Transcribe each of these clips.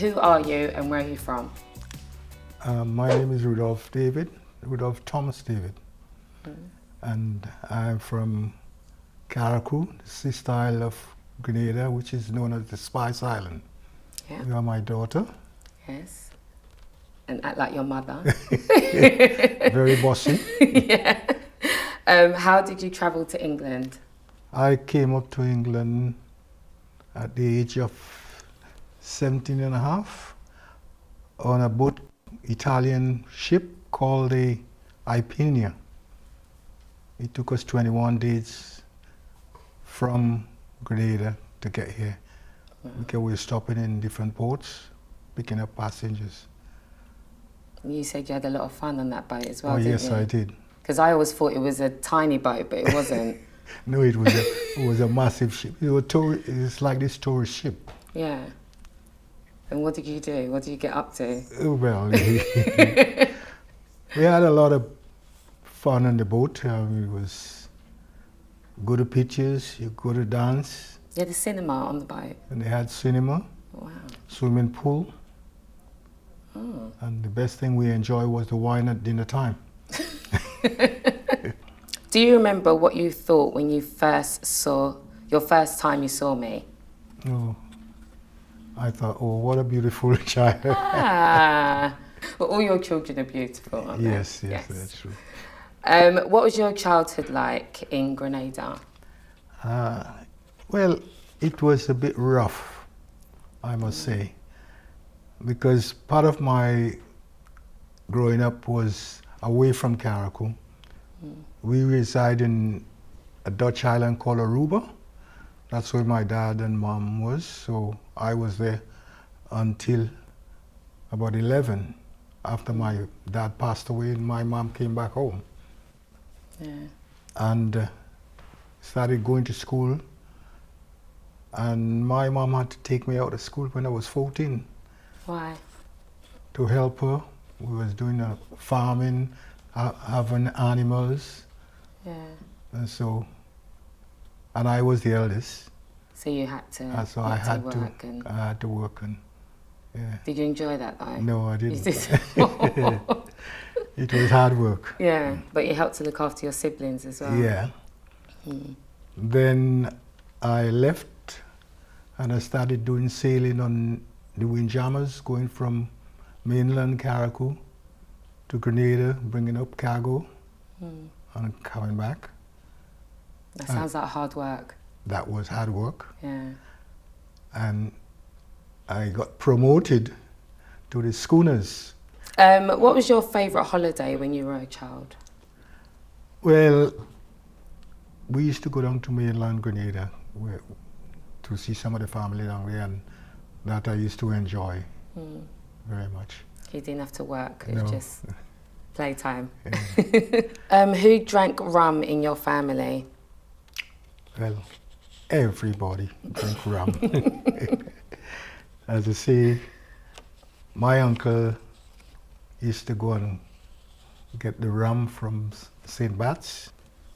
who are you and where are you from? My name is Rudolph Thomas David, and I'm from Carriacou, the sister isle of Grenada, which is known as the Spice Island. Yeah. You are my daughter. Yes. And act like your mother. Very bossy. Yeah. How did you travel to England? I came up to England at the age of 17 and a half on a boat, Italian ship called the Ipenia. It took us 21 days from Grenada to get here. Wow. Because we were stopping in different ports, picking up passengers. You said you had a lot of fun on that boat as well, Oh, didn't yes, you? I did. Because I always thought it was a tiny boat, but it wasn't. No, it was a massive ship. It's like this tourist ship. Yeah. And what did you do? What did you get up to? Well, we had a lot of fun on the boat. It was good at pictures, you go to dance. You had a cinema on the boat? And they had cinema, Wow. swimming pool. Oh. And the best thing we enjoyed was the wine at dinner time. Do you remember what you thought when you your first time you saw me? Oh, I thought, oh, what a beautiful child. Ah. Well, all your children are beautiful, aren't they? Yes, that's true. What was your childhood like in Grenada? Well, it was a bit rough, I must say, because part of my growing up was away from Carriacou. We reside in a Dutch island called Aruba. That's where my dad and mom was, so I was there until about 11. After my dad passed away and my mom came back home. Yeah. And started going to school. And my mom had to take me out of school when I was 14. Why? To help her. We was doing farming, having animals. Yeah. And I was the eldest. So you had to, So I had work to work. And yeah. Did you enjoy that though? No, I didn't. You did? It was hard work. Yeah, but you helped to look after your siblings as well. Yeah. Then I left and I started doing sailing on the windjammers, going from mainland Carriacou to Grenada, bringing up cargo and coming back. That sounds like hard work. That was hard work. Yeah. And I got promoted to the schooners. What was your favourite holiday when you were a child? Well, we used to go down to mainland Grenada to see some of the family down there, and that I used to enjoy very much. You didn't have to work, it No. was just playtime. Yeah. Who drank rum in your family? Well, everybody drank rum. As I say, my uncle used to go and get the rum from St. Bart's,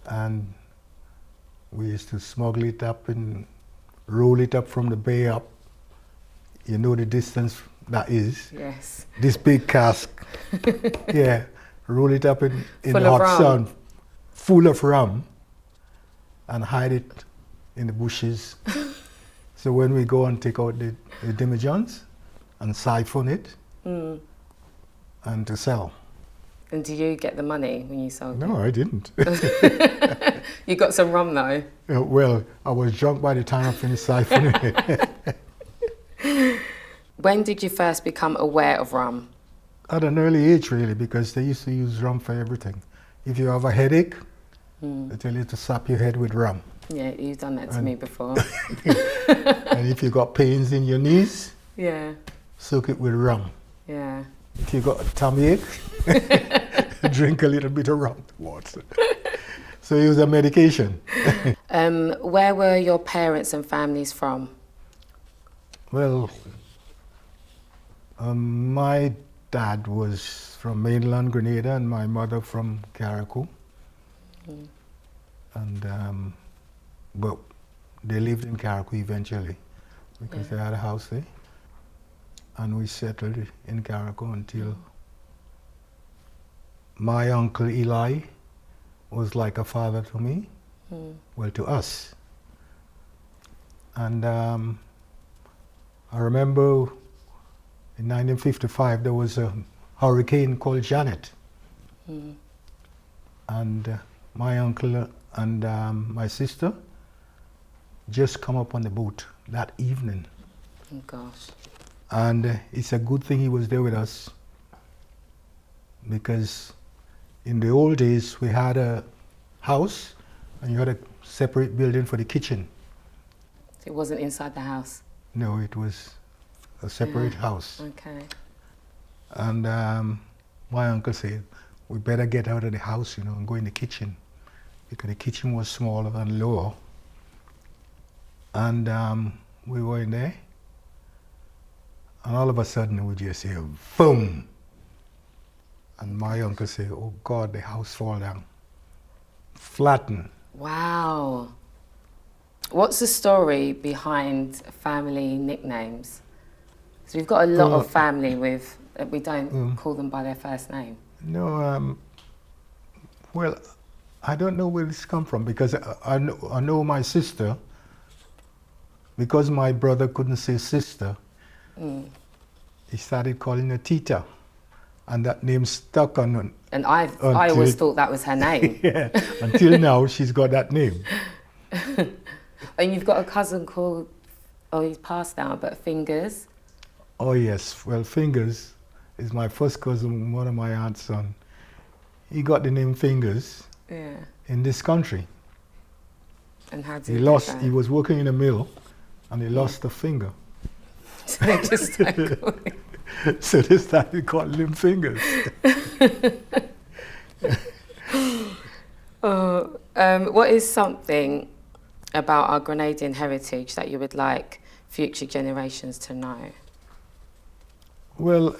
and we used to smuggle it up and roll it up from the bay up. You know the distance that is. Yes. This big cask. Yeah, roll it up in Full the of hot rum. sun, full of rum, and hide it in the bushes. So when we go and take out the demijohns and siphon it and to sell. And do you get the money when you sold No, I didn't. it? You got some rum though? Well, I was drunk by the time I finished siphoning it. When did you first become aware of rum? At an early age, really, because they used to use rum for everything. If you have a headache, they tell you to sap your head with rum. Yeah, you've done that to me before. And if you got pains in your knees, Yeah, soak it with rum. yeah. If you got a tummy ache, drink a little bit of rum water. So it was a medication. Where were your parents and families from? Well, my dad was from mainland Grenada and my mother from Carriacou. And but they lived in Carriacou eventually because they had a house there. and we settled in Carriacou until my uncle Eli was like a father to me, well, to us. And I remember in 1955 there was a hurricane called Janet. And my uncle and my sister just come up on the boat that evening. Oh gosh. And it's a good thing he was there with us, because in the old days we had a house and you had a separate building for the kitchen. It wasn't inside the house? No, it was a separate house. Okay. And my uncle said, we better get out of the house, and go in the kitchen, because the kitchen was smaller and lower. And we were in there, and all of a sudden we just hear boom. And my uncle said, oh God, the house fall down, flatten. Wow. What's the story behind family nicknames? So we've got a lot of family with, we don't call them by their first name. No, well, I don't know where this come from, because I know my sister, because my brother couldn't say sister, he started calling her Tita, and that name stuck on. And I always thought that was her name. Yeah, until now she's got that name. And you've got a cousin called, he's passed now, but Fingers. Oh yes, well, Fingers is my first cousin, one of my aunt's son. He got the name Fingers in this country. And how did he lost? He was working in a mill, and he lost a finger. So they just started calling. So they started calling him Fingers. What is something about our Grenadian heritage that you would like future generations to know? Well,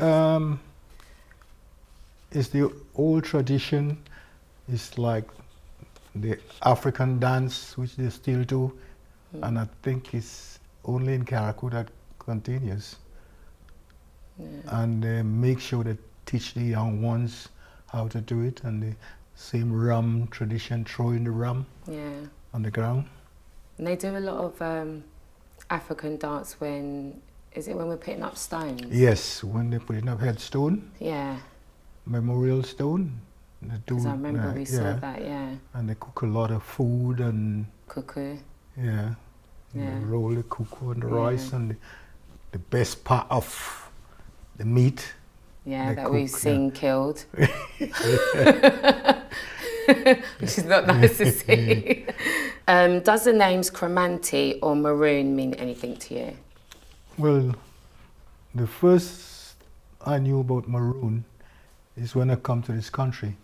it's the old tradition. It's like the African dance, which they still do, and I think it's only in Carriacou that continues. And they make sure they teach the young ones how to do it, and the same rum tradition, throwing the rum on the ground. And they do a lot of African dance when, is it when we're putting up stones? Yes, when they're putting up headstone. Yeah. Memorial stone. Because I remember we saw that, And they cook a lot of food and... Cuckoo. Yeah. They roll the cuckoo and the rice, and the best part of the meat. Yeah, that we've seen killed. Which is not nice to see. Does the names Cremanti or Maroon mean anything to you? Well, the first I knew about Maroon is when I come to this country.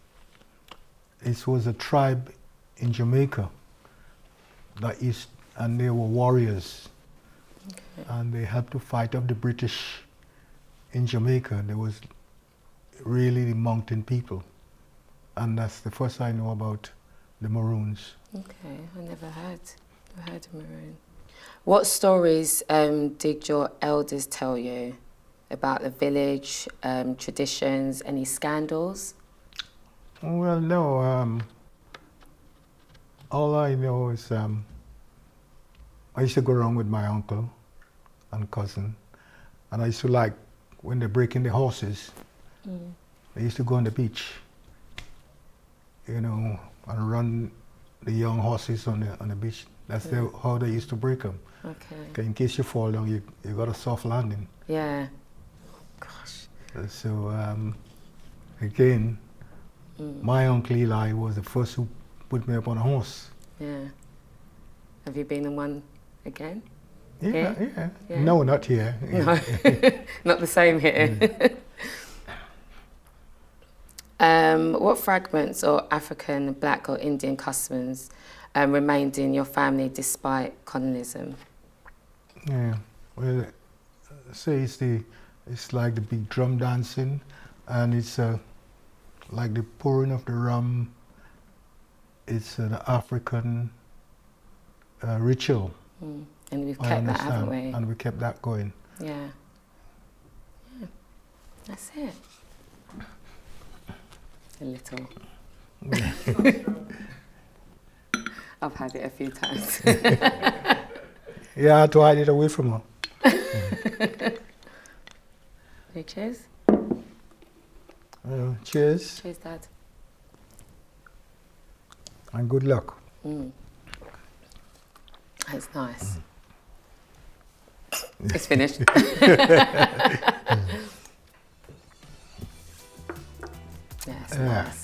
It was a tribe in Jamaica and they were warriors. Okay. And they helped to fight off the British in Jamaica. There was really the mountain people. And that's the first I know about the Maroons. Okay, I never heard of Maroon. What stories did your elders tell you about the village, traditions, any scandals? Well, no. All I know is I used to go around with my uncle and cousin, and I used to like, when they're breaking the horses, they used to go on the beach, and run the young horses on the beach. That's how they used to break them. Okay. In case you fall down, you got a soft landing. Yeah. Gosh. So again, my uncle Eli was the first who put me up on a horse. Yeah. Have you been on one again? Yeah. No, not here. No, not the same here. What fragments or African, Black or Indian customs remained in your family despite colonialism? Yeah, well, say it's like the big drum dancing, and it's like the pouring of the rum. It's an African ritual. And we've kept that, haven't we? And we kept that going. Yeah. That's it. A little. I've had it a few times. Yeah, I had to hide it away from her. Hey, cheers. Cheers Cheers, Dad. and good luck. It's nice. It's finished. Yeah, it's nice.